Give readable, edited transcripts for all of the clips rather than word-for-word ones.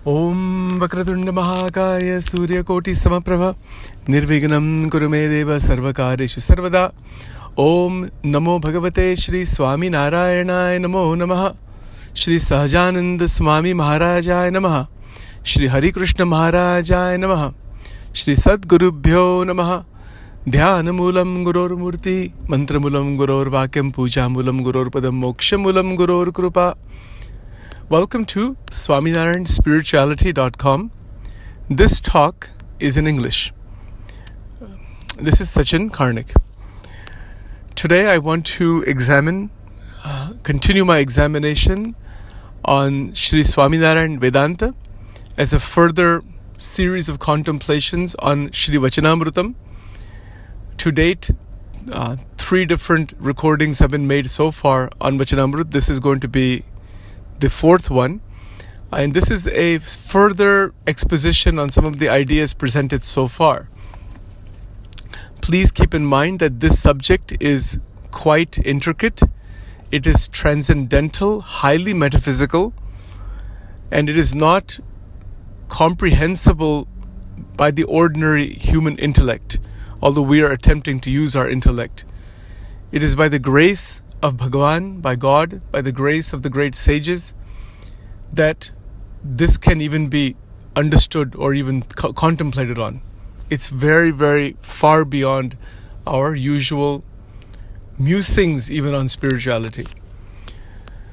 Om Vakratunda Mahakaya Suryakoti Samaprabha Nirvignam Kurume Deva Sarvakareshu Sarvada. Om Namo Bhagavate Shri Swami Narayanaya Namo Namaha. Shri Sahajananda Swami Maharajaya Namaha. Shri Hari Krishna Maharajaya Namaha. Shri Sadgurubhyo Namaha. Dhyanamulam Guror Murti, Mantramulam Guror Vakyam, Pujamulam Guror Padam, Mokshamulam Guror Krupa. Welcome to SwaminarayanSpirituality.com. This talk is in English. This is Sachin Karnik. Today I want to continue my examination on Sri Swaminarayan Vedanta as a further series of contemplations on Sri Vachanamrutam. To date, 3 different recordings have been made so far on Vachanamrut. This is going to be the 4th one, and this is a further exposition on some of the ideas presented so far. Please keep in mind that this subject is quite intricate, it is transcendental, highly metaphysical, and it is not comprehensible by the ordinary human intellect, although we are attempting to use our intellect. It is by the grace of Bhagavan, by God, by the grace of the great sages, that this can even be understood or even contemplated on. It's very, very far beyond our usual musings even on spirituality.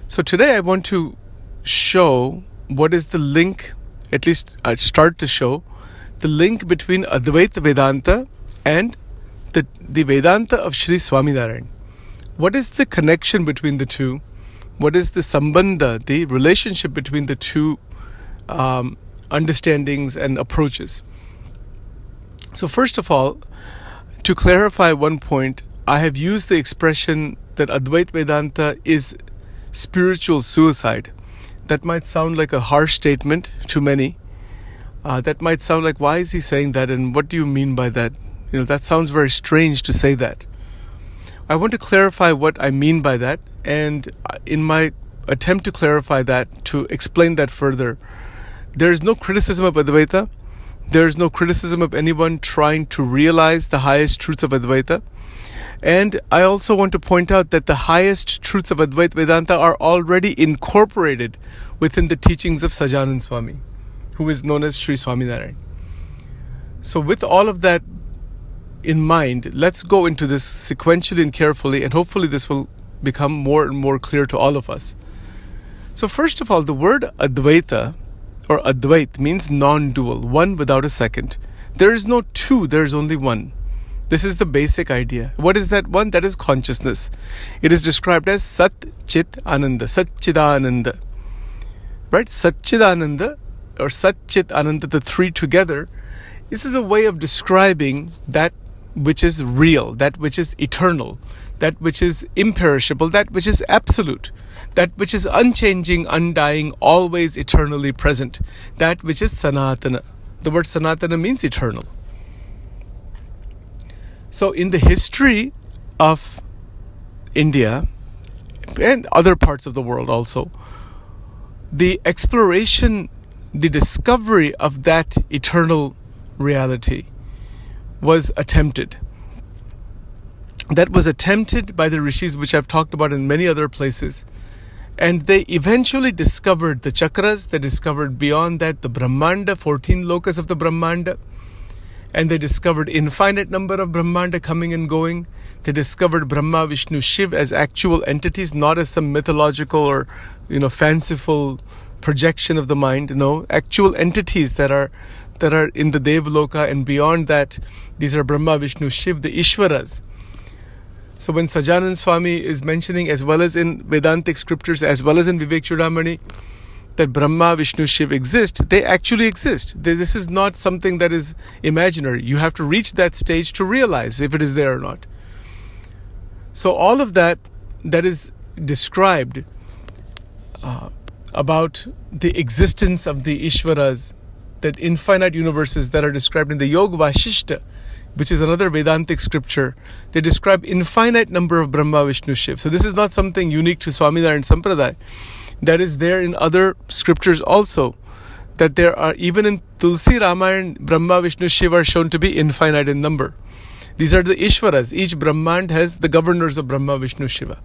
So today I want to show what is the link, at least I'll start to show, the link between Advaita Vedanta and the Vedanta of Sri Swaminarayan. What is the connection between the two? What is the sambandha, the relationship between the two understandings and approaches? So first of all, to clarify one point, I have used the expression that Advaita Vedanta is spiritual suicide. That might sound like a harsh statement to many. That might sound like, why is he saying that, and what do you mean by that? That sounds very strange to say that. I want to clarify what I mean by that, and in my attempt to clarify that, to explain that further, there is no criticism of Advaita. There is no criticism of anyone trying to realize the highest truths of Advaita. And I also want to point out that the highest truths of Advaita Vedanta are already incorporated within the teachings of Sahajananda Swami, who is known as Sri Swaminarayan. So with all of that in mind, let's go into this sequentially and carefully, and hopefully this will become more and more clear to all of us. So first of all, the word Advaita or Advait means non-dual, one without a second. There is no two, there is only one. This is the basic idea. What is that one? That is consciousness. It is described as Sat Chit Ananda, Satchidananda. Right? Satchidananda or Sat Chit Ananda, the three together. This is a way of describing that which is real, that which is eternal, that which is imperishable, that which is absolute, that which is unchanging, undying, always eternally present, that which is Sanatana. The word Sanatana means eternal. So in the history of India and other parts of the world also, the exploration, the discovery of that eternal reality was attempted. That was attempted by the rishis, which I've talked about in many other places. And they eventually discovered the chakras. They discovered beyond that the Brahmanda, 14 lokas of the Brahmanda. And they discovered infinite number of Brahmanda coming and going. They discovered Brahma, Vishnu, Shiv as actual entities, not as some mythological or fanciful projection of the mind. No, actual entities that are in the Devaloka, and beyond that, these are Brahma, Vishnu, Shiv, the Ishwaras. So when Sahajananda Swami is mentioning, as well as in Vedantic scriptures, as well as in Vivek Chudamani, that Brahma, Vishnu, Shiv exist, they actually exist. This is not something that is imaginary. You have to reach that stage to realize if it is there or not. So all of that is described about the existence of the Ishwaras, that infinite universes that are described in the Yoga Vashishta, which is another Vedantic scripture. They describe infinite number of Brahma, Vishnu, Shiv. So this is not something unique to Swaminarayan Sampradaya. That is there in other scriptures also. that there are, even in Tulsi Ramayana, Brahma, Vishnu, Shiva are shown to be infinite in number. These are the Ishwaras. Each Brahmand has the governors of Brahma, Vishnu, Shiva.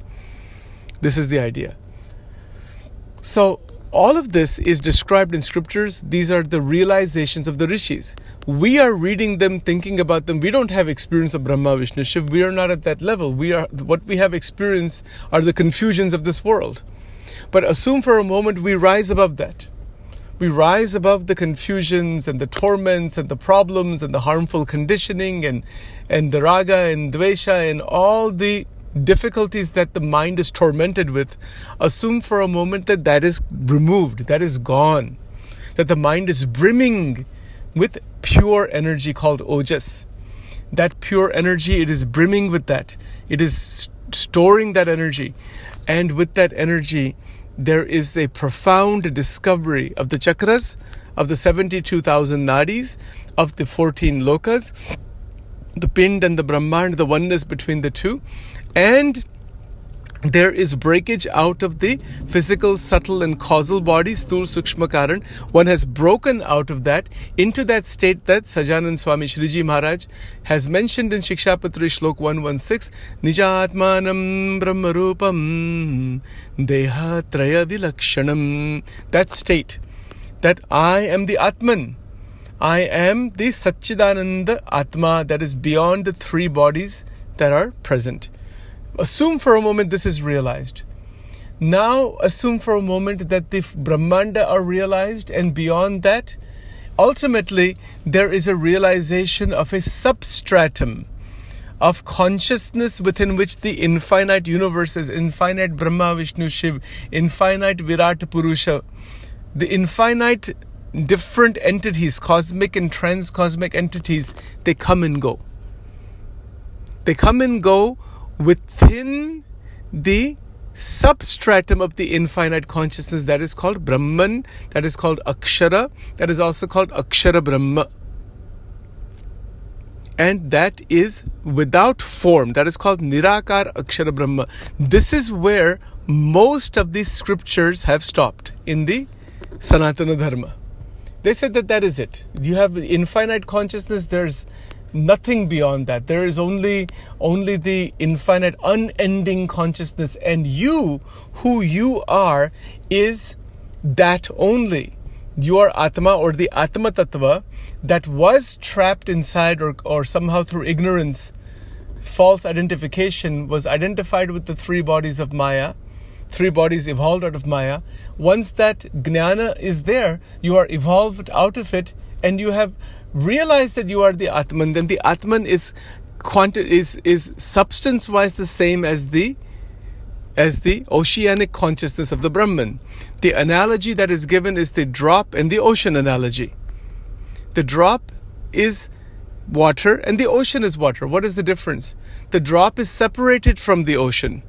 This is the idea. So, all of this is described in scriptures. These are the realizations of the rishis. We are reading them, thinking about them. We don't have experience of Brahma, Vishnu, Shiva. We are not at that level. What we have experienced are the confusions of this world. But assume for a moment we rise above that. We rise above the confusions and the torments and the problems and the harmful conditioning and the raga and dvesha and all the difficulties that the mind is tormented with. Assume for a moment that that is removed, that is gone, that the mind is brimming with pure energy called ojas. That pure energy, it is brimming with that. It is storing that energy. And with that energy, there is a profound discovery of the chakras, of the 72,000 nadis, of the 14 lokas, the pind and the brahmand, the oneness between the two. And there is breakage out of the physical, subtle and causal body, sthul, sukshma, karan. One has broken out of that into that state that Sajanand Swami Shriji Maharaj has mentioned in Shikshapatri Shlok 116, Nijatmanam Brahmarupam Deha Traya Vilakshanam. That state, that I am the Atman. I am the Satchidananda Atma that is beyond the three bodies that are present. Assume for a moment this is realized. Now assume for a moment that the Brahmanda are realized, and beyond that, ultimately there is a realization of a substratum of consciousness within which the infinite universe is, infinite Brahma, Vishnu, Shiv, infinite Virat Purusha, the infinite different entities, cosmic and transcosmic entities, they come and go. They come and go within the substratum of the infinite consciousness that is called Brahman, that is called Akshara, that is also called Akshara Brahma. And that is without form, that is called Nirakar Akshara Brahma. This is where most of these scriptures have stopped in the Sanatana Dharma. They said that that is it. You have infinite consciousness, there's nothing beyond that. There is only the infinite, unending consciousness. And you, who you are, is that only. You are Atma, or the Atma Tattva that was trapped inside or somehow through ignorance, false identification, was identified with the three bodies of Maya. Three bodies evolved out of Maya. Once that Jnana is there, you are evolved out of it, and you have realized that you are the Atman. Then the Atman is substance-wise the same as the oceanic consciousness of the Brahman. The analogy that is given is the drop and the ocean analogy. The drop is water and the ocean is water. What is the difference? The drop is separated from the ocean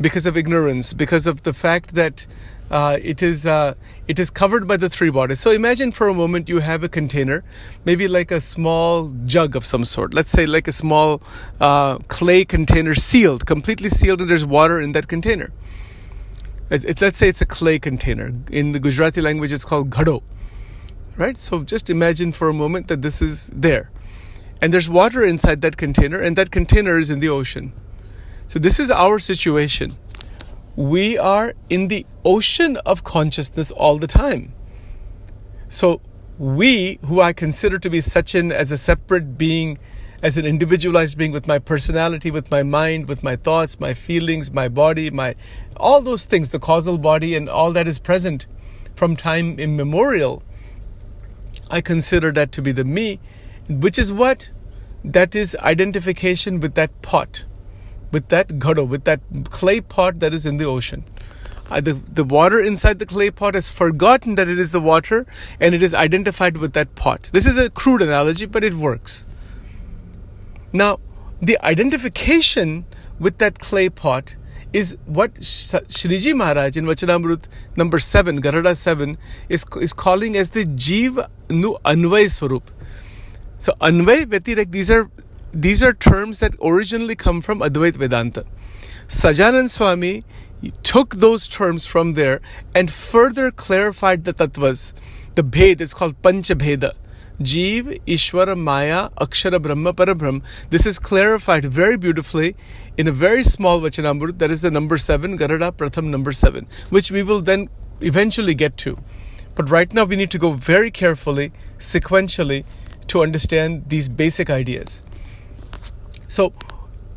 because of ignorance, because of the fact that it is covered by the three bodies. So imagine for a moment you have a container, maybe like a small jug of some sort. Let's say like a small clay container, sealed, completely sealed, and there's water in that container. Let's say it's a clay container. In the Gujarati language, it's called ghado. Right? So just imagine for a moment that this is there. And there's water inside that container, and that container is in the ocean. So this is our situation. We are in the ocean of consciousness all the time. So we, who I consider to be Sachin as a separate being, as an individualized being with my personality, with my mind, with my thoughts, my feelings, my body, all those things, the causal body and all that is present from time immemorial, I consider that to be the me, which is what? That is identification with that pot, with that ghado, with that clay pot that is in the ocean. The water inside the clay pot has forgotten that it is the water, and it is identified with that pot. This is a crude analogy, but it works. Now, the identification with that clay pot is what Shriji Maharaj in Vachanamrut number 7, Garada 7, is calling as the Jeev Nu Anvay Swarup. So Anvay, Vyatirek, these are terms that originally come from Advaita Vedanta. Sajanand Swami took those terms from there and further clarified the tattvas. The bhed is called Pancha Bheda. Jeev, Ishvara, Maya, Akshara, Brahma, Parabrahm. This is clarified very beautifully in a very small Vachanamrut, that is the number 7, Garada Pratham number 7, which we will then eventually get to. But right now we need to go very carefully, sequentially, to understand these basic ideas. So,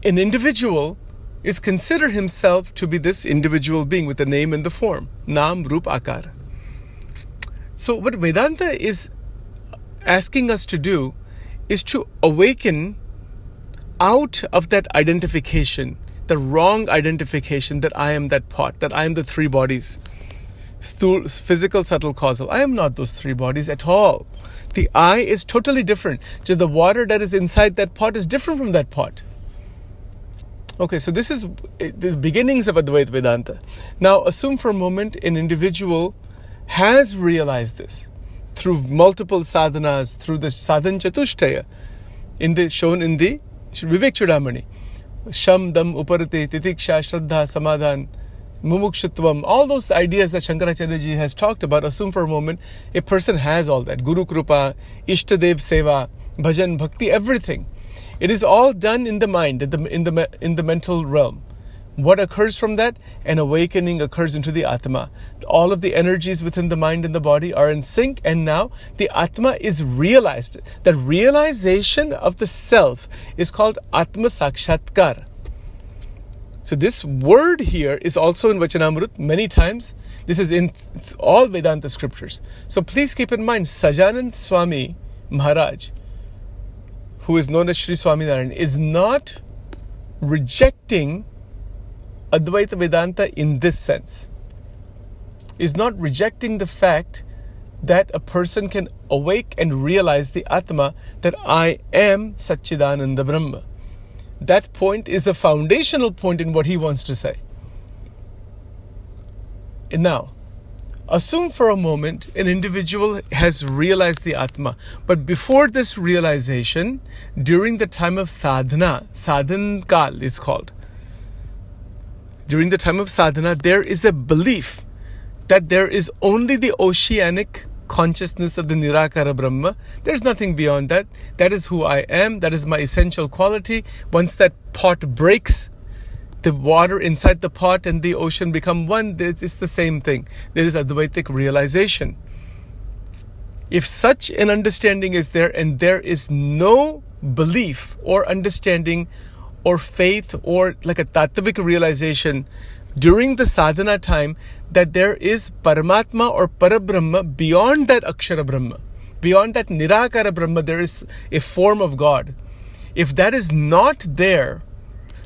an individual is considered himself to be this individual being with the name and the form. Nam, Rup, Akar. So what Vedanta is asking us to do is to awaken out of that identification, the wrong identification that I am that pot, that I am the 3 bodies. Physical, subtle, causal. I am not those 3 bodies at all. The I is totally different. Just the water that is inside that pot is different from that pot. Okay, so this is the beginnings of Advaita Vedanta. Now, assume for a moment an individual has realized this through multiple sadhanas, through the sadhan chatushtaya, shown in the Vivek Chudamani. Sham, Dam, Uparate, Titiksha, Shraddha, Samadhan, Mumukshutvam, all those ideas that Shankaracharya ji has talked about. Assume for a moment a person has all that. Guru Krupa, Ishtadev Seva, Bhajan, Bhakti, everything. It is all done in the mind, in the mental realm. What occurs from that? An awakening occurs into the Atma. All of the energies within the mind and the body are in sync, and now the Atma is realized. The realization of the self is called Atma Sakshatkar. So this word here is also in Vachanamrut many times. This is in all Vedanta scriptures. So please keep in mind, Sajanand Swami Maharaj, who is known as Sri Swaminarayan, is not rejecting Advaita Vedanta in this sense. Is not rejecting the fact that a person can awake and realize the Atma, that I am Satchidananda Brahma. That point is a foundational point in what he wants to say. And now, assume for a moment an individual has realized the Atma. But before this realization, during the time of sadhana, sadhan kal is called. During the time of sadhana, there is a belief that there is only the oceanic consciousness of the Nirakara Brahma. There's nothing beyond that. That is who I am. That is my essential quality. Once that pot breaks, the water inside the pot and the ocean become one. It's the same thing. There is Advaitic realization. If such an understanding is there, and there is no belief or understanding or faith or like a tattvic realization during the sadhana time that there is Paramatma or Parabrahma beyond that Akshara Brahma, beyond that Nirakara Brahma, there is a form of God. If that is not there,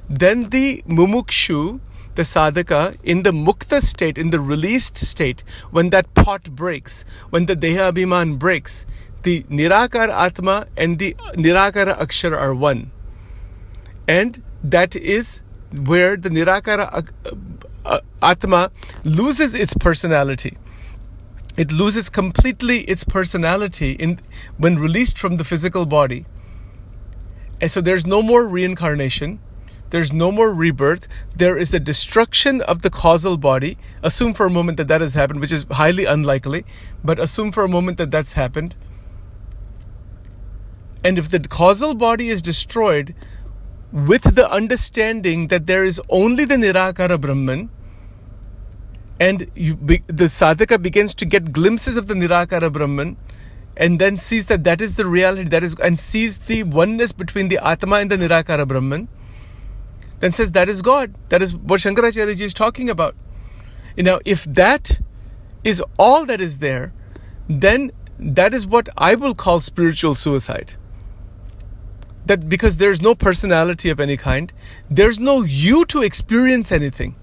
then the mumukshu, the sadhaka, in the mukta state, in the released state, when that pot breaks, when the deha abhiman breaks, the Nirakara Atma and the Nirakara Akshara are one. And that is where the Nirakara Atma loses its personality. It loses completely its personality when released from the physical body. And so there's no more reincarnation. There's no more rebirth. There is a destruction of the causal body. Assume for a moment that has happened, which is highly unlikely, but assume for a moment that that's happened. And if the causal body is destroyed with the understanding that there is only the Nirakara Brahman, and the sadhaka begins to get glimpses of the Nirakara Brahman, and then sees that is the reality, and sees the oneness between the Atma and the Nirakara Brahman, then says that is God. That is what Shankaracharya ji is talking about. Now, if that is all that is there, then that is what I will call spiritual suicide. That because there's no personality of any kind, there's no you to experience anything.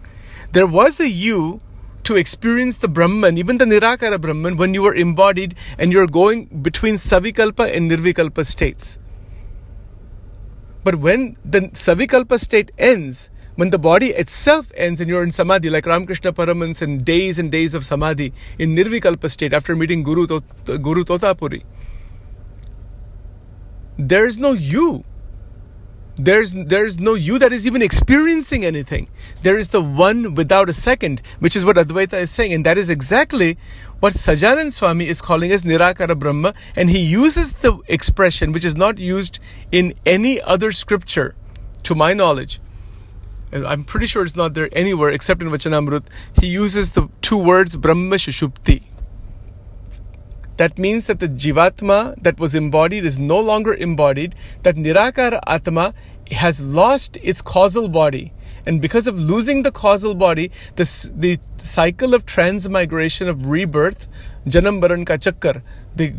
There was a you to experience the Brahman, even the Nirakara Brahman, when you were embodied and you're going between Savikalpa and Nirvikalpa states. But when the Savikalpa state ends, when the body itself ends and you're in Samadhi, like Ramakrishna Paramans and days of Samadhi in Nirvikalpa state after meeting Guru Totapuri, there is no you. There's no you that is even experiencing anything. There is the one without a second, which is what Advaita is saying. And that is exactly what Sajanand Swami is calling as Nirakara Brahma. And he uses the expression, which is not used in any other scripture, to my knowledge. And I'm pretty sure it's not there anywhere except in Vachanamrut. He uses the two words Brahma Shushupti. That means that the Jivatma that was embodied is no longer embodied, that Nirakara Atma has lost its causal body. And because of losing the causal body, the cycle of transmigration of rebirth, Janam Maran Ka Chakkar,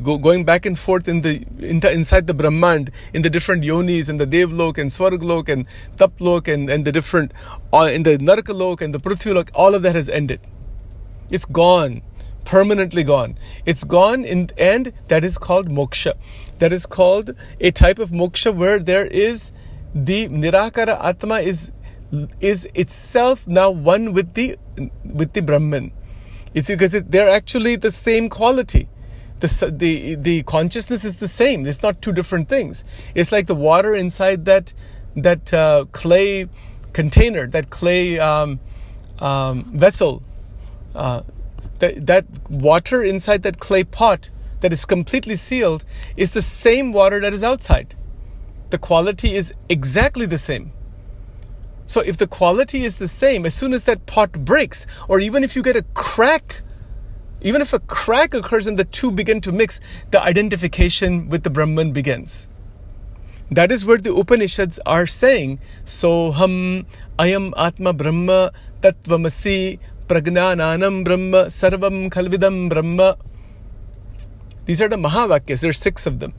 going back and forth inside the Brahmand, in the different yonis, and the Devlok and Swarglok and Taplok and the different, in the Narkalok and the Prithvilok, all of that has ended. It's gone. Permanently gone. It's gone, and that is called moksha. That is called a type of moksha where there is the Nirakara Atma is itself now one with the Brahman. It's because they're actually the same quality. The consciousness is the same. It's not two different things. It's like the water inside that clay container, that clay vessel. That water inside that clay pot that is completely sealed is the same water that is outside. The quality is exactly the same. So if the quality is the same, as soon as that pot breaks, or even if you get a crack, even if a crack occurs and the two begin to mix, the identification with the Brahman begins. That is where the Upanishads are saying, Soham Ayam Atma Brahma Tattvamasi Pragnananam Brahma Sarvam Khalvidam Brahma. These are the Mahavakyas. There are 6 of them.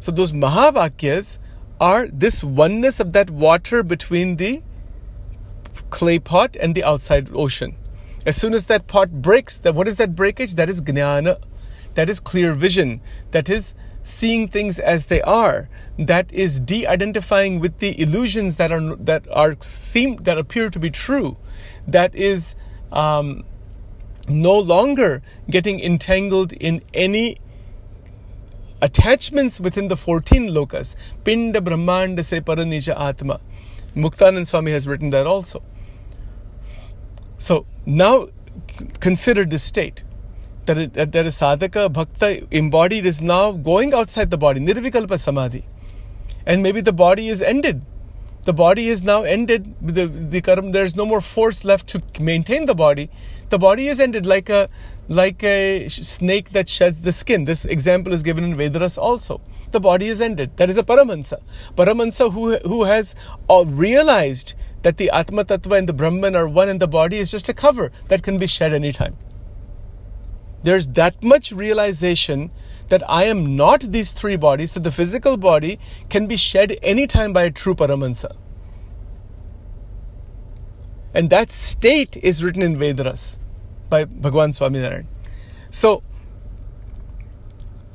So those Mahavakyas are this oneness of that water between the clay pot and the outside ocean. As soon as that pot breaks, what is that breakage? That is Jnana. That is clear vision. That is seeing things as they are. That is de-identifying with the illusions that appear to be true. That is no longer getting entangled in any attachments within the 14 lokas. Pinda Brahmanda se Paranija Atma. Muktanand Swami has written that also. So now consider this state. That a sadhaka, bhakta embodied is now going outside the body, nirvikalpa samadhi. And maybe the body is ended. The body is now ended. The karma, there's no more force left to maintain the body. The body is ended like a snake that sheds the skin. This example is given in Vedas also. The body is ended. That is a Paramahansa. Paramahansa who has realized that the Atma Tattva and the Brahman are one, and the body is just a cover that can be shed anytime. There's that much realization that I am not these 3 bodies, so the physical body can be shed anytime by a true Paramahansa. And that state is written in Vedas by Bhagwan Swaminarayan. So,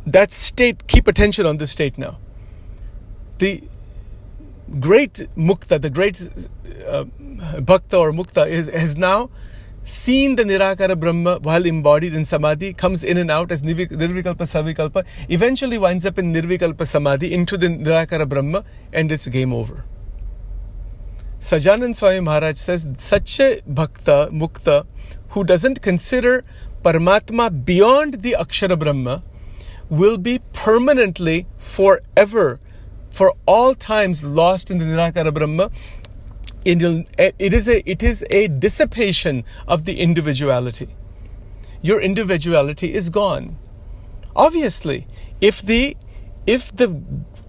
that state, keep attention on this state now. The great mukta, the great bhakta or mukta has now seen the Nirakara Brahma while embodied in Samadhi, comes in and out as Nirvikalpa Savikalpa, eventually winds up in Nirvikalpa Samadhi into the Nirakara Brahma, and it's game over. Sajanand Swami Maharaj says, such a bhakta, mukta, who doesn't consider Paramatma beyond the Akshara Brahma, will be permanently, forever, for all times lost in the Nirakara Brahma. It is a dissipation of the individuality. Your individuality is gone. Obviously, if the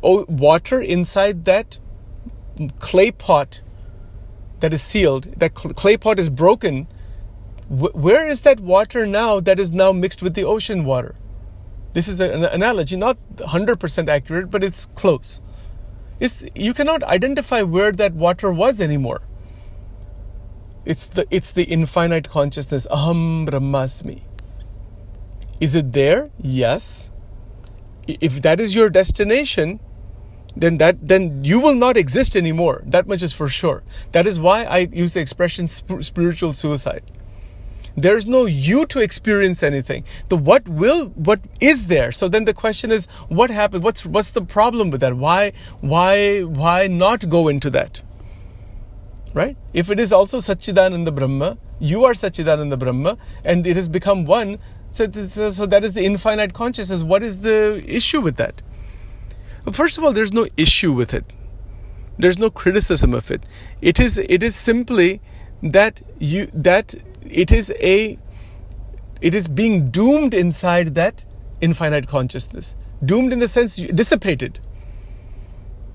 water inside that clay pot that is sealed, that clay pot is broken, where is that water now that is now mixed with the ocean water? This is an analogy, not 100% accurate, but it's close. You cannot identify where that water was anymore. It's the infinite consciousness, Aham Brahmasmi. Is it there? Yes. If that is your destination, then you will not exist anymore. That much is for sure. That is why I use the expression spiritual suicide. There's no you to experience anything. What is there? So then the question is, what happened? What's the problem with that? Why not go into that? Right? If it is also Satchidananda Brahma, you are Satchidananda Brahma, and it has become one, so that is the infinite consciousness. What is the issue with that? Well, first of all, there's no issue with it. There's no criticism of it. It is simply that it is being doomed inside that infinite consciousness. Doomed in the sense dissipated.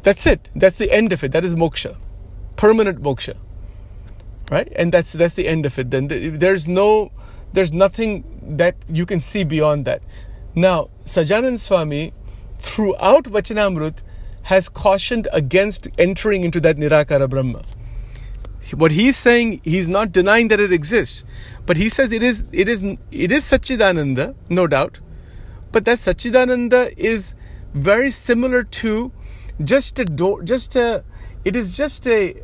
That's it. That's the end of it. That is moksha. Permanent moksha. Right? And that's the end of it. Then there's nothing that you can see beyond that. Now, Sajanand Swami, throughout Vachanamrut, has cautioned against entering into that Nirakara Brahma. What he's saying, he's not denying that it exists, but he says it is Satchidananda, no doubt, but that Satchidananda is very similar to it is just a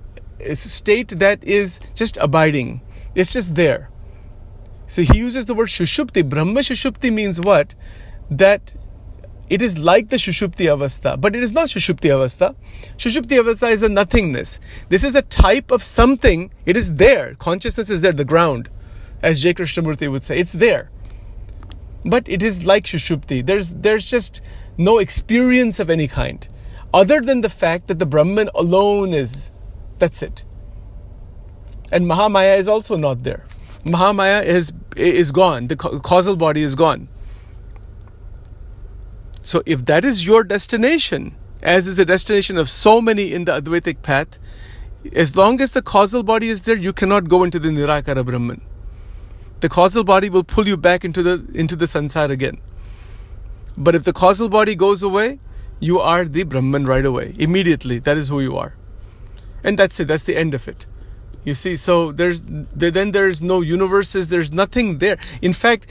state that is just abiding. It's just there. So he uses the word Shushupti. Brahma Shushupti means what? That it is like the Shushupti Avastha, but it is not Shushupti Avastha. Shushupti Avastha is a nothingness. This is a type of something. It is there. Consciousness is there, the ground, as J. Krishnamurti would say. It's there. But it is like Shushupti. There's just no experience of any kind, other than the fact that the Brahman alone is. That's it. And Mahamaya is also not there. Mahamaya is gone. The causal body is gone. So if that is your destination, as is the destination of so many in the Advaitic path, as long as the causal body is there, you cannot go into the Nirakara Brahman. The causal body will pull you back into the sansar again. But if the causal body goes away, you are the Brahman right away, immediately. That is who you are. And that's it. That's the end of it. You see, so there's no universes, there's nothing there. In fact,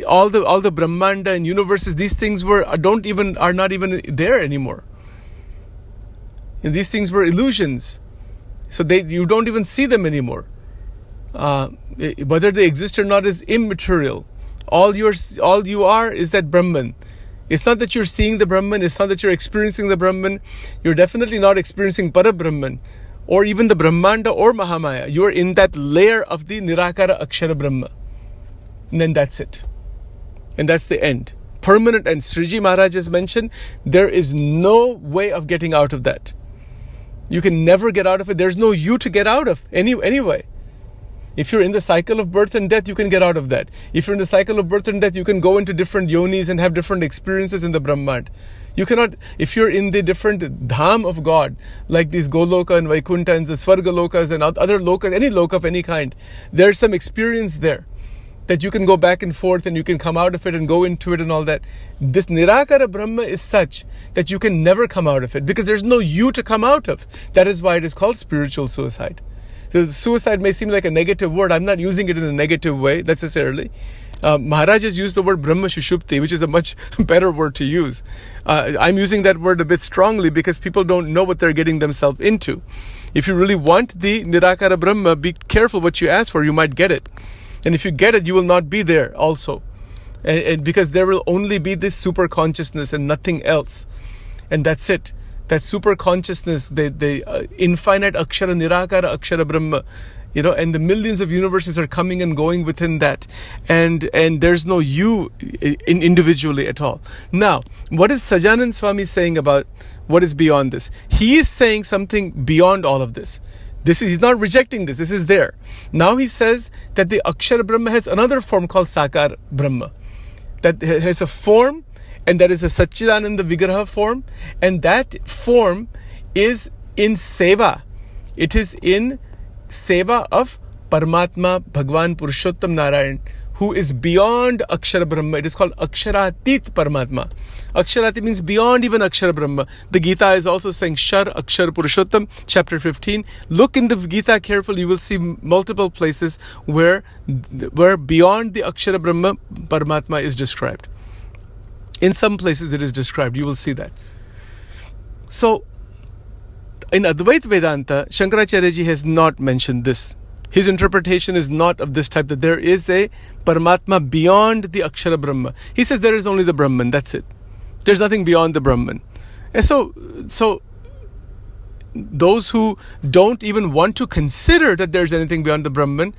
all the Brahmanda and universes, these things are not even there anymore. And these things were illusions. So you don't even see them anymore. Whether they exist or not is immaterial. All you are is that Brahman. It's not that you're seeing the Brahman, it's not that you're experiencing the Brahman. You're definitely not experiencing Para-Brahman, or even the Brahmanda or Mahamaya. You are in that layer of the Nirakara Akshara Brahma. And then that's it. And that's the end. Permanent. And Sriji Maharaj has mentioned, there is no way of getting out of that. You can never get out of it. There's no you to get out of anyway. If you're in the cycle of birth and death, you can get out of that. If you're in the cycle of birth and death, you can go into different yonis and have different experiences in the Brahmand. You cannot, if you're in the different dham of God, like these Goloka and Vaikunta and the Svarga Lokas and other lokas, any loka of any kind, there's some experience there that you can go back and forth and you can come out of it and go into it and all that. This Nirakara Brahma is such that you can never come out of it because there's no you to come out of. That is why it is called spiritual suicide. So suicide may seem like a negative word. I'm not using it in a negative way necessarily. Maharaj has used the word Brahma Shushupti, which is a much better word to use. I'm using that word a bit strongly because people don't know what they're getting themselves into. If you really want the Nirakara Brahma, be careful what you ask for. You might get it. And if you get it, you will not be there also. And because there will only be this super consciousness and nothing else. And that's it. That super consciousness, the infinite Akshara, Nirakara Akshara Brahma, and the millions of universes are coming and going within that. And there's no you individually at all. Now, what is Sajanand Swami saying about what is beyond this? He is saying something beyond all of this. He's not rejecting this. This is there. Now he says that the Akshara Brahma has another form called Sakar Brahma. That has a form, and that is a Satchidananda Vigraha form. And that form is in Seva. It is in Seva of Paramatma, Bhagwan Purushottam Narayan, who is beyond Akshara Brahma. It is called Aksharatit Paramatma. Aksharatit means beyond even Akshara Brahma. The Gita is also saying Shar Akshar Purushottam, chapter 15. Look in the Gita carefully, you will see multiple places where beyond the Akshara Brahma, Paramatma is described. In some places it is described, you will see that. So, in Advaita Vedanta, Shankaracharya ji has not mentioned this His interpretation is not of this type, that there is a Paramatma beyond the Akshara Brahma. He says there is only the Brahman, that's it. There's nothing beyond the Brahman. And so those who don't even want to consider that there's anything beyond the Brahman,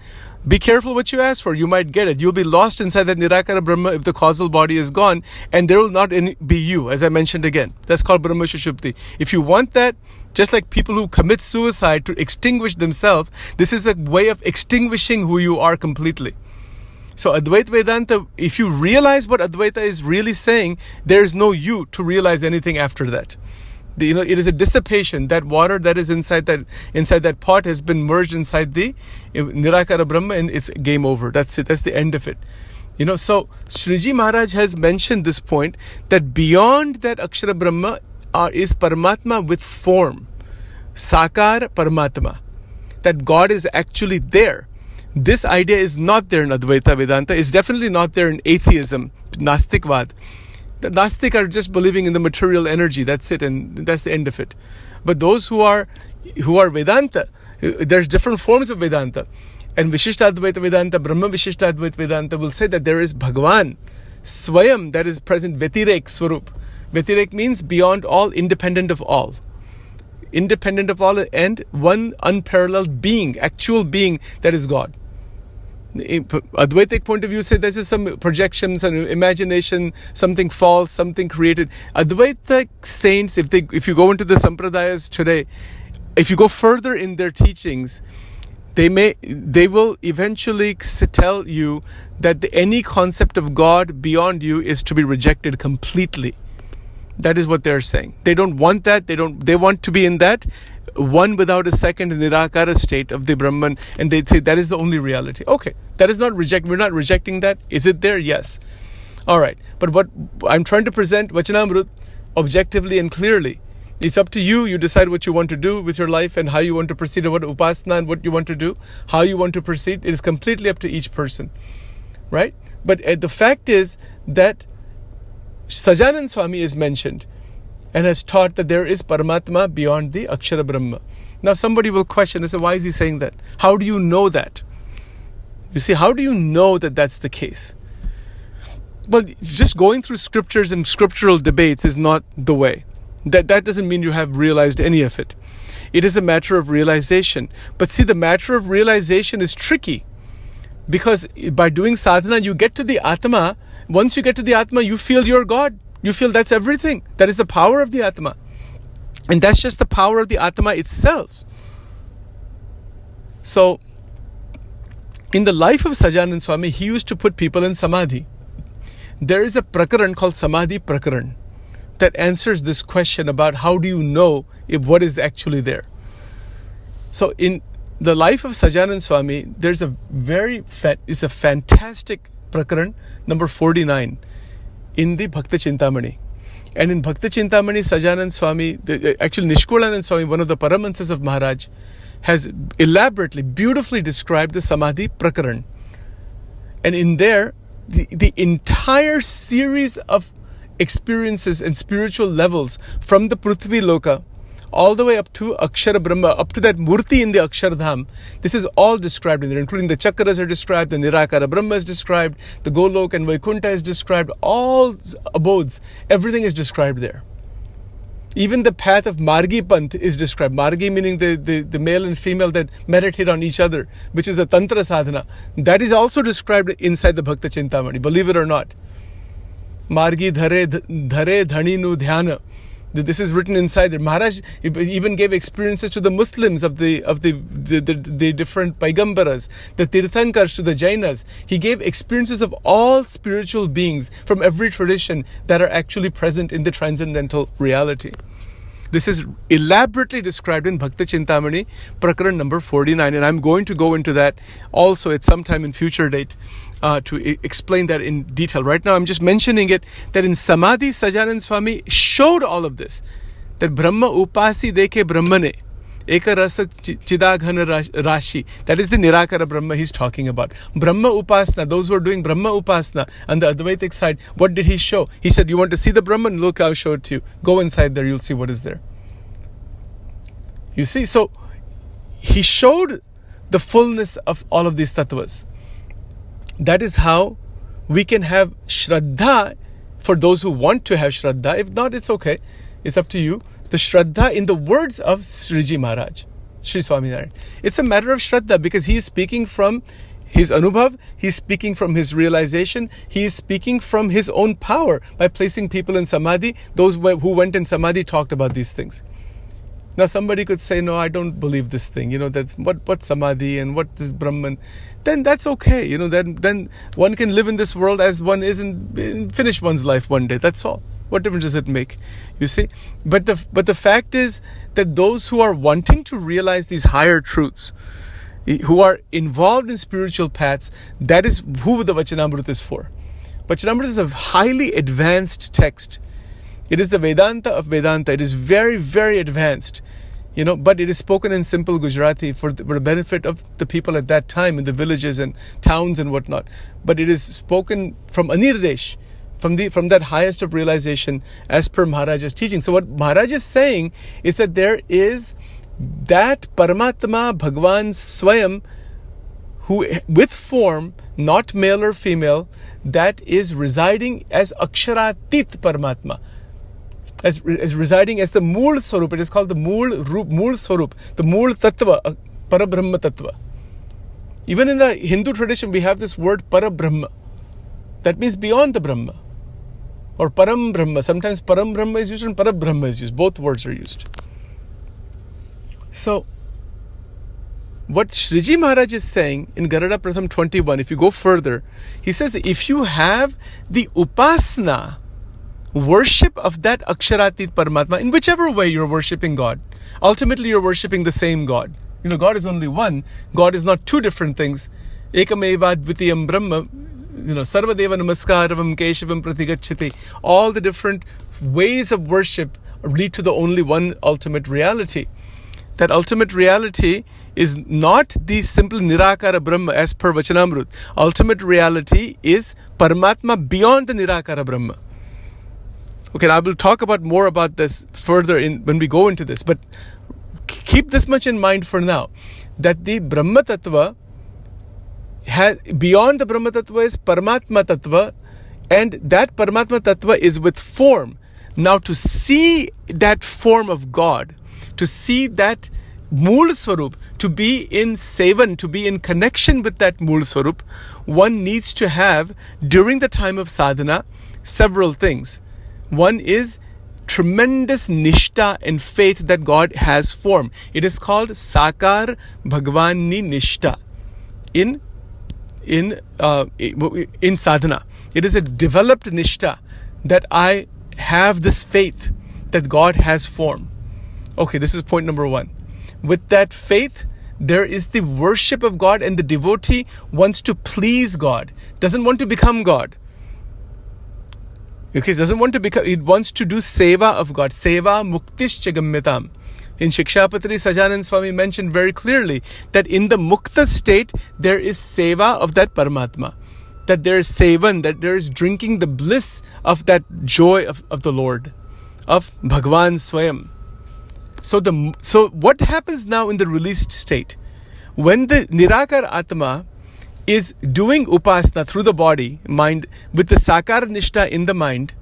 be careful what you ask for. You might get it. You'll be lost inside that Nirakara Brahma if the causal body is gone, and there will not be you, as I mentioned again. That's called Brahma Shushupti. If you want that, just like people who commit suicide to extinguish themselves, this is a way of extinguishing who you are completely. So Advaita Vedanta, if you realize what Advaita is really saying, there is no you to realize anything after that. It is a dissipation. That water that is inside that pot has been merged inside the Nirakara Brahma, and it's game over. That's it. That's the end of it. So Sriji Maharaj has mentioned this point, that beyond that Akshara Brahma is Paramatma with form. Sakar Paramatma. That God is actually there. This idea is not there in Advaita Vedanta. It's definitely not there in atheism, Nastikvad. The Nastik are just believing in the material energy. That's it, and that's the end of it. But those who are Vedanta, there's different forms of Vedanta. And Vishishta Advaita Vedanta, Brahma Vishishta Advaita Vedanta will say that there is Bhagavan, Swayam, that is present, Vetirek Swarup. Vetirek means beyond all, independent of all. Independent of all, and one unparalleled being, actual being, that is God. Advaitic point of view say this is some projections and imagination, something false, something created. Advaitic saints, if you go into the sampradayas today, if you go further in their teachings, they will eventually tell you that any concept of God beyond you is to be rejected completely. That is what they're saying. They don't want that. They want to be in that one without a second Nirakara state of the Brahman, and they say that is the only reality. Okay, that is not we're not rejecting that. Is it there? Yes. All right. But what I'm trying to present Vachanamrut objectively and clearly. It's up to you. You decide what you want to do with your life and how you want to proceed, or what upasana and what you want to do, how you want to proceed. It is completely up to each person. Right? But the fact is that Sajanand Swami is mentioned and has taught that there is Paramatma beyond the Akshara Brahma. Now somebody will question, they say, why is he saying that? How do you know that? You see, how do you know that that's the case? Well, just going through scriptures and scriptural debates is not the way. That doesn't mean you have realized any of it. It is a matter of realization. But see, the matter of realization is tricky, because by doing sadhana, you get to the Atma. Once you get to the Atma, you feel you're God. You feel that's everything. That is the power of the Atma. And that's just the power of the Atma itself. So, in the life of Sajanand Swami, he used to put people in Samadhi. There is a prakaran called Samadhi Prakaran that answers this question about how do you know if what is actually there. So, in the life of Sajanand Swami, there's it's a fantastic prakaran, number 49. In the Bhakta Chintamani. And in Bhakta Chintamani, Sajanand Swami, actually Nishkulanand Swami, one of the Paramahansas of Maharaj, has elaborately, beautifully described the Samadhi Prakaran. And in there, the entire series of experiences and spiritual levels from the Prithvi Loka all the way up to Akshara Brahma, up to that Murti in the Akshardham. This is all described in there, including the Chakras are described, the Nirakara Brahma is described, the Golok and Vaikuntha is described, all abodes, everything is described there. Even the path of Margi Panth is described. Margi meaning the male and female that meditate on each other, which is a Tantra sadhana. That is also described inside the Bhakta Chintamani, believe it or not. Margi dhare dhani nu dhyana. This is written inside there. Maharaj even gave experiences to the Muslims of the different Paigambaras, the Tirthankars to the Jainas. He gave experiences of all spiritual beings from every tradition that are actually present in the transcendental reality. This is elaborately described in Bhakta Chintamani, Prakaran number 49, and I'm going to go into that also at some time in future date to explain that in detail. Right now I'm just mentioning it, that in Samadhi, Sajanand Swami showed all of this, that Brahma upasi deke Brahmane, eka rasa chidaghana rashi, that is the Nirakara Brahma he's talking about. Brahma upasana, those who are doing Brahma upasana on the Advaitic side, what did he show? He said, you want to see the Brahman? Look, I'll show it to you. Go inside there, you'll see what is there. You see, so he showed the fullness of all of these tattvas. That is how we can have Shraddha for those who want to have Shraddha. If not, it's okay. It's up to you. The Shraddha in the words of Sriji Maharaj, Sri Swaminarayan. It's a matter of Shraddha because he is speaking from his Anubhav, he is speaking from his realization, he is speaking from his own power by placing people in Samadhi. Those who went in Samadhi talked about these things. Now somebody could say, no, I don't believe this thing, that's what Samadhi and what is Brahman. Then that's okay, then one can live in this world as one is and finish one's life one day, that's all. What difference does it make? You see? But the fact is that those who are wanting to realize these higher truths, who are involved in spiritual paths, that is who the Vachanamrut is for. Vachanamrut is a highly advanced text. It is the Vedanta of Vedanta. It is very, very advanced. But it is spoken in simple Gujarati for the benefit of the people at that time in the villages and towns and whatnot. But it is spoken from Anirdesh, from that highest of realization as per Maharaj's teaching. So what Maharaj is saying is that there is that Paramatma Bhagwan Swayam, who with form, not male or female, that is residing as Aksharatit Paramatma, as residing as the Mool Swarup. It is called the Mool Swarup, the Mool Tattva, Parabrahma Tattva. Even in the Hindu tradition, we have this word Parabrahma. That means beyond the Brahma. Or Param Brahma. Sometimes Param Brahma is used and Parabrahma is used. Both words are used. So, what Shriji Maharaj is saying in Garada Pratham 21, if you go further, he says if you have the upasana, worship of that Aksharatit Paramatma, in whichever way you're worshipping God, ultimately you're worshipping the same God. God is only one. God is not two different things. Ekameva Dvitiyam Brahma, Sarvadeva Namaskaravam Keshavam Pratigacchati. All the different ways of worship lead to the only one ultimate reality. That ultimate reality is not the simple Nirakara Brahma as per Vachanamrut. Ultimate reality is Paramatma beyond the Nirakara Brahma. Okay, I will talk more about this further when we go into this, but keep this much in mind for now, that the Brahma Tattva, beyond the Brahma Tattva is Paramatma Tattva, and that Paramatma Tattva is with form. Now to see that form of God, to see that Mool Swarup, to be in Sevan, to be in connection with that Mool Swarup, one needs to have, during the time of sadhana, several things. One is tremendous nishta and faith that God has form. It is called Sakar Bhagwani Nishta in sadhana. It is a developed nishta that I have this faith that God has form. Okay, this is point number one. With that faith, there is the worship of God, and the devotee wants to please God, doesn't want to become God. Okay, it wants to do seva of God. Seva muktish chagamyatam. In Shikshapatri, Sajanand Swami mentioned very clearly that in the mukta state, there is seva of that Paramatma. That there is sevan, that there is drinking the bliss of that joy of the Lord, of Bhagwan Swayam. So what happens now in the released state? When the Nirakar Atma is doing upasana through the body, mind, with the Sakar Nishta in the mind,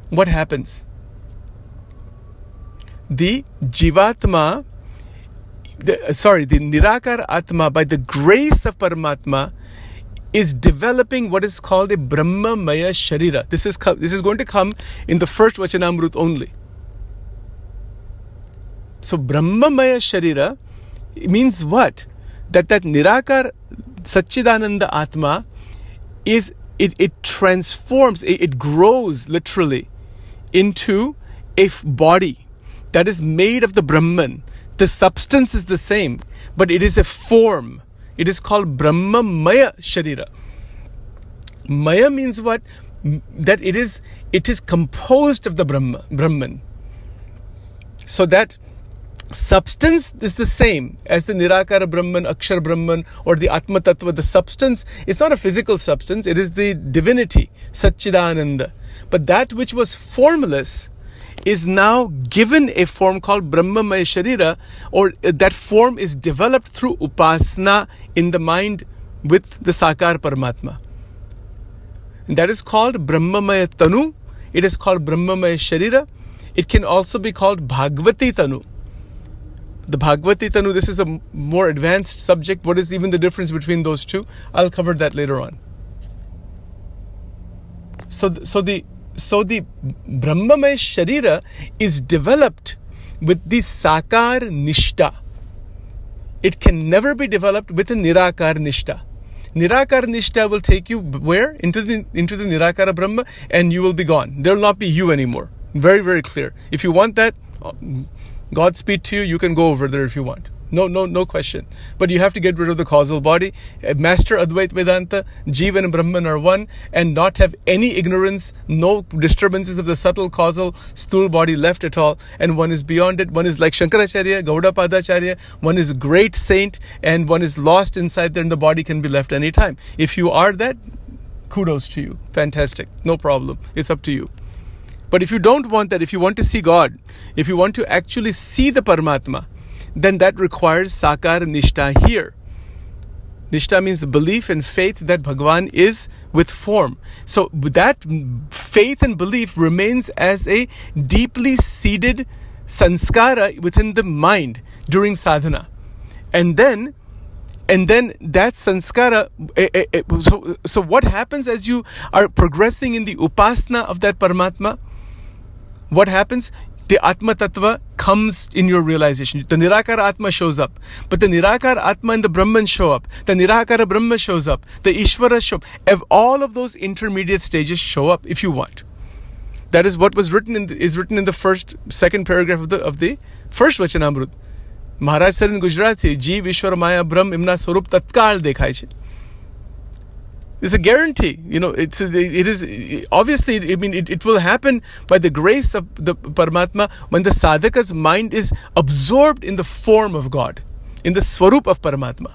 what happens? The Jivatma, the Nirakar Atma, by the grace of Paramatma, is developing what is called a Brahmamaya Sharira. This is going to come in the first Vachanamrut only. So Brahmamaya Sharira means what? That Nirakar Satchidananda Atma is, it transforms, it grows literally into a body that is made of the Brahman. The substance is the same, but it is a form. It is called Brahmamaya Sharira. Maya means what? That it is composed of the Brahman. So that substance is the same as the Nirakara Brahman, Akshar Brahman, or the Atma Tattva. The substance is not a physical substance, it is the divinity, Satchidananda. But that which was formless is now given a form called Brahmamaya Sharira, or that form is developed through upasana in the mind with the Sakar Paramatma. And that is called Brahmamaya Tanu. It is called Brahmamaya Sharira. It can also be called Bhagavati Tanu. The Bhagavati Tanu, this is a more advanced subject. What is even the difference between those two? I'll cover that later on. So the Brahmamaya Sharira is developed with the Sakar Nishta. It can never be developed with a Nirakar Nishta. Nirakar Nishta will take you where? Into the Nirakara Brahma, and you will be gone. There will not be you anymore. Very, very clear. If you want that, Godspeed to you. You can go over there if you want. No question. But you have to get rid of the causal body. Master Advaita Vedanta, Jiva and Brahman are one, and not have any ignorance, no disturbances of the subtle causal stool body left at all. And one is beyond it. One is like Shankaracharya, Gaudapadacharya. One is a great saint, and one is lost inside there, and the body can be left anytime. If you are that, kudos to you. Fantastic. No problem. It's up to you. But if you don't want that, if you want to see God, if you want to actually see the Paramatma, then that requires Sakar Nishta here. Nishta means belief and faith that Bhagavan is with form. So that faith and belief remains as a deeply seated sanskara within the mind during sadhana. And then that sanskara, so what happens as you are progressing in the upasana of that Paramatma? What happens? The Atma Tattva comes in your realization. The Nirakara Atma shows up. But the Nirakara Atma and the Brahman show up. The Nirakara Brahma shows up. The Ishvara show up. All of those intermediate stages show up if you want. That is what was written in the second paragraph of the first Vachanamrut. Maharaj said in Gujarati, Jeev, Ishvara, Maya, Brahm, Imna, Swarup, Tatkal dekhai chhe. It's a guarantee, it is obviously, it will happen by the grace of the Paramatma when the sadhaka's mind is absorbed in the form of God, in the Swarup of Paramatma.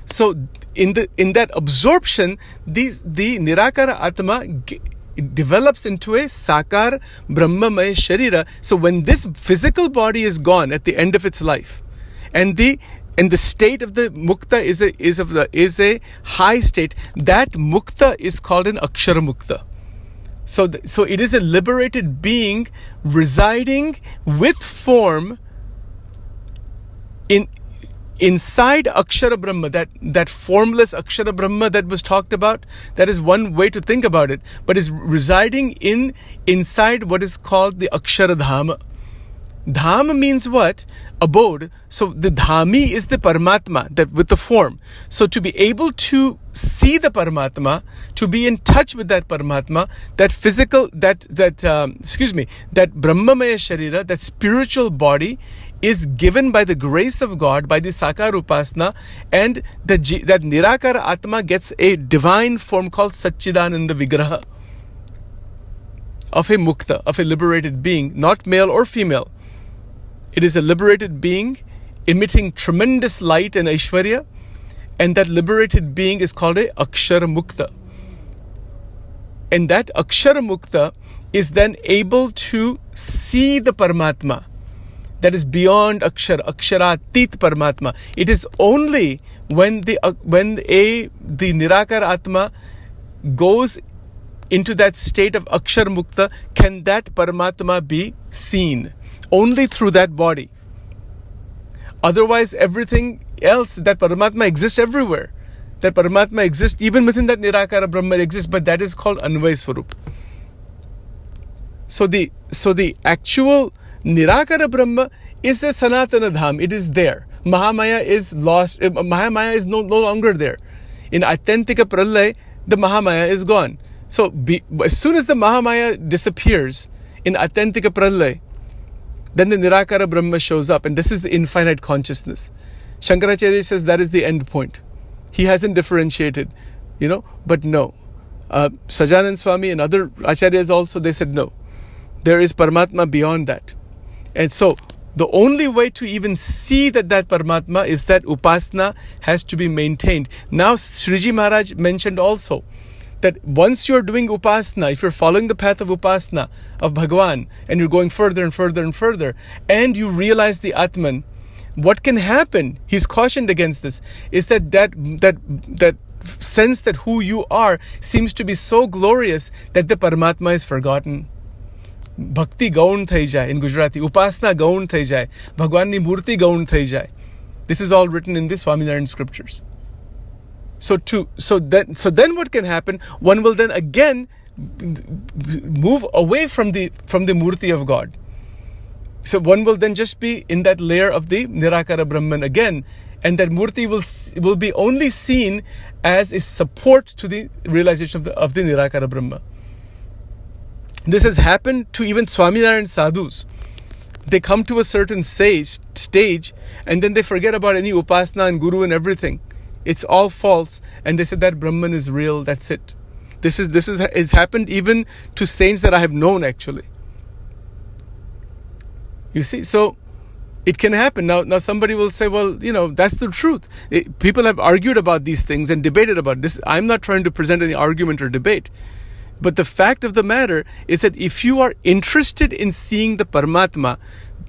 So in that absorption, the Nirakara Atma develops into a Sakar Brahmamaya Sharira. So when this physical body is gone at the end of its life, and the state of the mukta is a high state, that mukta is called an akshara mukta. So it is a liberated being residing with form inside Akshara Brahma, that formless Akshara Brahma that was talked about. That is one way to think about it, but is residing inside what is called the Akshara Dhama. Dham means what? Abode. So the Dhami is the Paramatma, that with the form. So to be able to see the Paramatma, to be in touch with that Paramatma, that physical, that Brahmamaya Sharira, that spiritual body, is given by the grace of God, by the Sakar Upasana, and that Nirakara Atma gets a divine form called Satchidananda Vigraha of a mukta, of a liberated being, not male or female. It is a liberated being emitting tremendous light and Aishwarya, and that liberated being is called a Akshara Mukta. And that Akshara Mukta is then able to see the Paramatma that is beyond Akshara, Aksharatit Paramatma. It is only when the Nirakar Atma goes into that state of Akshara Mukta can that Paramatma be seen. Only through that body. Otherwise, everything else, that Paramatma exists everywhere. That Paramatma exists even within that Nirakara Brahma exists, but that is called Anvay Swarup. So the actual Nirakara Brahma is a Sanatana Dham. It is there. Mahamaya is lost. Mahamaya is no longer there. In Atyantika Pralaya, the Mahamaya is gone. So as soon as the Mahamaya disappears in Atyantika Pralaya, then the Nirakara Brahma shows up, and this is the infinite consciousness. Shankaracharya says that is the end point. He hasn't differentiated, but no. Sajanand Swami and other Acharyas also, they said no. There is Paramatma beyond that. And so, the only way to even see that Paramatma is that Upasana has to be maintained. Now, Sriji Maharaj mentioned also that once you're doing upasana, if you're following the path of upasana, of Bhagavan, and you're going further and further and further, and you realize the Atman, what can happen, he's cautioned against this, is that sense that who you are seems to be so glorious that the Paramatma is forgotten. Bhakti gaun thai jai in Gujarati, upasana gaun thai jai, Bhagwan ni murti gaun thai jai. This is all written in the Swaminarayan scriptures. So then what can happen? One will then again move away from the murti of God. So one will then just be in that layer of the Nirakara Brahman again, and that murti will be only seen as a support to the realization of the Nirakara Brahma. This has happened to even Swaminarayan sadhus. They come to a certain stage and then they forget about any upasana and guru and everything. It's all false, and they say that Brahman is real, that's it. This has happened even to saints that I have known actually. You see, so it can happen. Now somebody will say, well, that's the truth. People have argued about these things and debated about this. I'm not trying to present any argument or debate. But the fact of the matter is that if you are interested in seeing the Paramatma,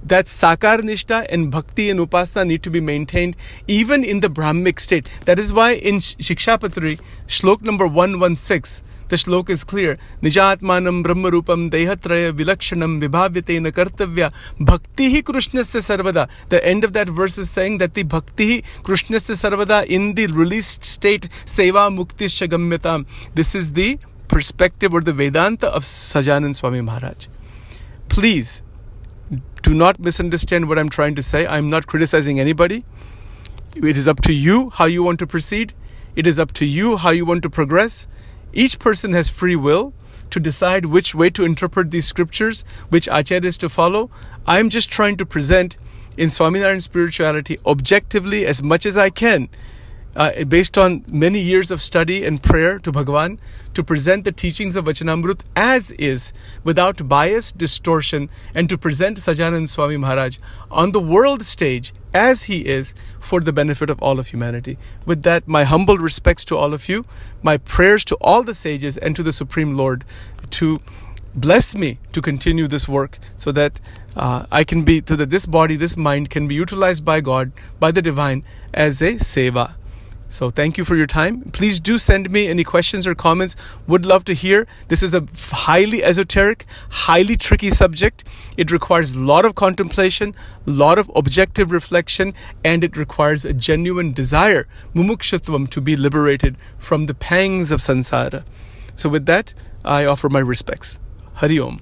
that Sakar Nishta and Bhakti and Upasana need to be maintained even in the Brahmic state. That is why in Shikshapatri, Shlok number 116, the Shlok is clear. Nijatmanam Brahmarupam Dehatraya Vilakshanam Vibhavyatena Kartavya Bhakti Krishnasya Sarvada. The end of that verse is saying that the Bhakti Krishnasya Sarvada in the released state, Seva Mukti Shagamyatam. This is the perspective or the Vedanta of Sajanand Swami Maharaj. Please do not misunderstand what I'm trying to say. I'm not criticizing anybody. It is up to you how you want to proceed. It is up to you how you want to progress. Each person has free will to decide which way to interpret these scriptures, which acharyas to follow. I'm just trying to present in Swaminarayan spirituality objectively as much as I can, based on many years of study and prayer to Bhagavan, to present the teachings of Vachanamrut as is, without bias, distortion, and to present Sajanand Swami Maharaj on the world stage as he is, for the benefit of all of humanity. With that, my humble respects to all of you, my prayers to all the sages and to the Supreme Lord to bless me to continue this work, so that so that this body, this mind can be utilized by God, by the divine, as a seva. So thank you for your time. Please do send me any questions or comments. Would love to hear. This is a highly esoteric, highly tricky subject. It requires a lot of contemplation, a lot of objective reflection, and it requires a genuine desire, mumukshutvam, to be liberated from the pangs of samsara. So with that, I offer my respects. Hari Om.